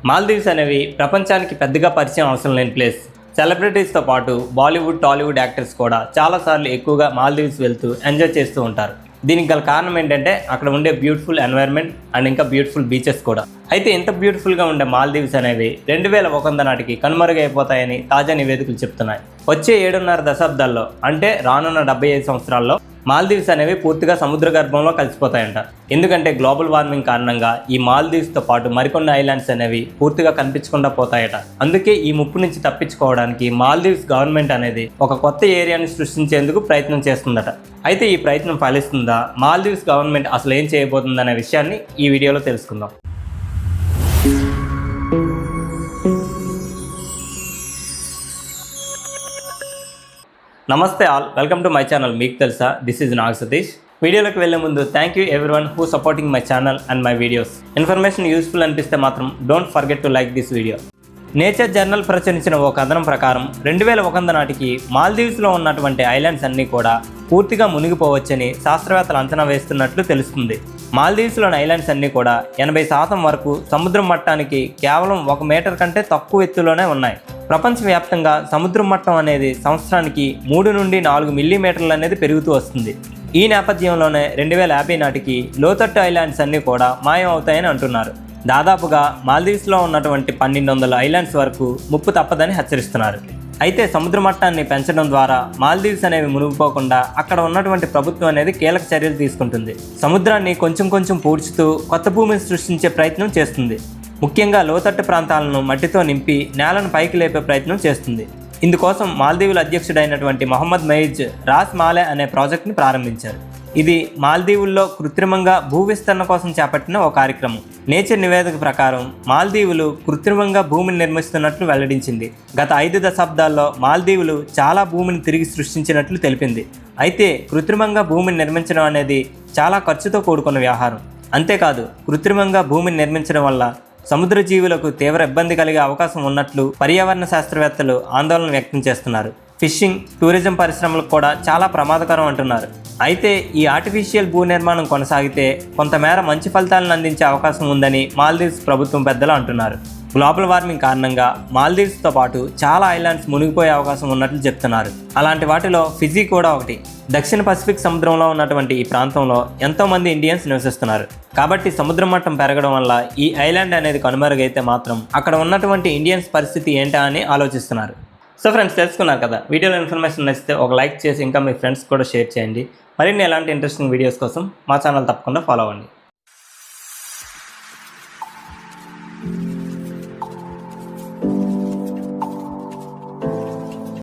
మాల్దీవ్స్ అనేవి ప్రపంచానికి పెద్దగా పరిచయం అవసరం లేని ప్లేస్. సెలబ్రిటీస్తో పాటు బాలీవుడ్, టాలీవుడ్ యాక్టర్స్ కూడా చాలాసార్లు ఎక్కువగా మాల్దీవ్స్ వెళ్తూ ఎంజాయ్ చేస్తూ ఉంటారు. దీనికి గల కారణం ఏంటంటే అక్కడ ఉండే బ్యూటిఫుల్ ఎన్వైర్న్మెంట్ అండ్ ఇంకా బ్యూటిఫుల్ బీచెస్ కూడా. అయితే ఇంత బ్యూటిఫుల్గా ఉండే మాల్దీవ్స్ అనేవి 2001 నాటికి కనుమరుగైపోతాయని తాజా నివేదికలు చెప్తున్నాయి. వచ్చే 7.5 దశాబ్దాల్లో అంటే రానున్న 75 సంవత్సరాల్లో మాల్దీవ్స్ అనేవి పూర్తిగా సముద్ర గర్భంలో కలిసిపోతాయంట. ఎందుకంటే గ్లోబల్ వార్మింగ్ కారణంగా ఈ మాల్దీవ్స్తో పాటు మరికొన్ని ఐలాండ్స్ అనేవి పూర్తిగా కనిపించకుండా పోతాయట. అందుకే ఈ ముప్పు నుంచి తప్పించుకోవడానికి మాల్దీవ్స్ గవర్నమెంట్ అనేది ఒక కొత్త ఏరియాని సృష్టించేందుకు ప్రయత్నం చేస్తుందట. అయితే ఈ ప్రయత్నం ఫలిస్తుందా, మాల్దీవ్స్ గవర్నమెంట్ అసలు ఏం చేయబోతుందనే విషయాన్ని ఈ వీడియోలో తెలుసుకుందాం. నమస్తే all, welcome to my channel. మీకు తెలుసా, దిస్ ఈజ్ నాగ్ సతీష్. వీడియోలోకి వెళ్ళే ముందు thank you everyone who supporting my channel and my videos. Information useful అనిపిస్తే మాత్రం don't forget to like this video. Nature journal ప్రచురించిన ఓ కథనం ప్రకారం 2001 నాటికి మాల్దీవ్స్లో ఉన్నటువంటి ఐలాండ్స్ అన్నీ కూడా పూర్తిగా మునిగిపోవచ్చని శాస్త్రవేత్తలు అంచనా వేస్తున్నట్లు తెలుస్తుంది. మాల్దీవ్స్లోని ఐలాండ్స్ అన్నీ కూడా 80% వరకు సముద్రం మట్టానికి కేవలం 1 మీటర్ కంటే తక్కువ ఎత్తులోనే ఉన్నాయి. ప్రపంచవ్యాప్తంగా సముద్రం మట్టం అనేది సంవత్సరానికి 3 నుండి 4 మిల్లీమీటర్లు అనేది పెరుగుతూ వస్తుంది. ఈ నేపథ్యంలోనే 2050 నాటికి లోతట్టు ఐలాండ్స్ అన్నీ కూడా మాయం అవుతాయని అంటున్నారు. దాదాపుగా మాల్దీవ్స్లో ఉన్నటువంటి 1200 ఐలాండ్స్ వరకు ముప్పు తప్పదని హెచ్చరిస్తున్నారు. అయితే సముద్ర మట్టాన్ని పెంచడం ద్వారా మాల్దీవ్స్ అనేవి మునిగిపోకుండా అక్కడ ఉన్నటువంటి ప్రభుత్వం అనేది కీలక చర్యలు తీసుకుంటుంది. సముద్రాన్ని కొంచెం కొంచెం పూడ్చుతూ కొత్త భూమిని సృష్టించే ప్రయత్నం చేస్తుంది. ముఖ్యంగా లోతట్టు ప్రాంతాలను మట్టితో నింపి నేలను పైకి లేపే ప్రయత్నం చేస్తుంది. ఇందుకోసం మాల్దీవుల అధ్యక్షుడైనటువంటి మొహమ్మద్ మెయిజ్ రాస్ మాలే అనే ప్రాజెక్ట్ని ప్రారంభించారు. ఇది మాల్దీవుల్లో కృత్రిమంగా భూ విస్తరణ కోసం చేపట్టిన ఓ కార్యక్రమం. నేచర్ నివేదిక ప్రకారం మాల్దీవులు కృత్రిమంగా భూమిని నిర్మిస్తున్నట్లు వెల్లడించింది. గత 5 దశాబ్దాల్లో మాల్దీవులు చాలా భూమిని తిరిగి సృష్టించినట్లు తెలిపింది. అయితే కృత్రిమంగా భూమిని నిర్మించడం అనేది చాలా ఖర్చుతో కూడుకున్న వ్యవహారం. అంతేకాదు, కృత్రిమంగా భూమిని నిర్మించడం వల్ల సముద్ర జీవులకు తీవ్ర ఇబ్బంది కలిగే అవకాశం ఉన్నట్లు పర్యావరణ శాస్త్రవేత్తలు ఆందోళన వ్యక్తం చేస్తున్నారు. ఫిషింగ్, టూరిజం పరిశ్రమలకు కూడా చాలా ప్రమాదకరం అంటున్నారు. అయితే ఈ ఆర్టిఫిషియల్ భూ నిర్మాణం కొనసాగితే కొంతమేర మంచి ఫలితాలను అందించే అవకాశం ఉందని మాల్దీవ్స్ ప్రభుత్వం పెద్దలు అంటున్నారు. గ్లోబల్ వార్మింగ్ కారణంగా మాల్దీవ్స్తో పాటు చాలా ఐలాండ్స్ మునిగిపోయే అవకాశం ఉన్నట్లు చెప్తున్నారు. అలాంటి వాటిలో ఫిజీ కూడా ఒకటి. దక్షిణ పసిఫిక్ సముద్రంలో ఉన్నటువంటి ఈ ప్రాంతంలో ఎంతోమంది ఇండియన్స్ నివసిస్తున్నారు. కాబట్టి సముద్ర మట్టం పెరగడం వల్ల ఈ ఐలాండ్ అనేది కనుమరుగైతే మాత్రం అక్కడ ఉన్నటువంటి ఇండియన్స్ పరిస్థితి ఏంటా అని ఆలోచిస్తున్నారు. సో ఫ్రెండ్స్, తెలుసుకున్నారు కదా. వీడియోలో ఇన్ఫర్మేషన్ నచ్చితే ఒక లైక్ చేసి ఇంకా మీ ఫ్రెండ్స్ కూడా షేర్ చేయండి. మరిన్ని ఎలాంటి ఇంట్రెస్టింగ్ వీడియోస్ కోసం మా ఛానల్ తప్పకుండా ఫాలో అవ్వండి.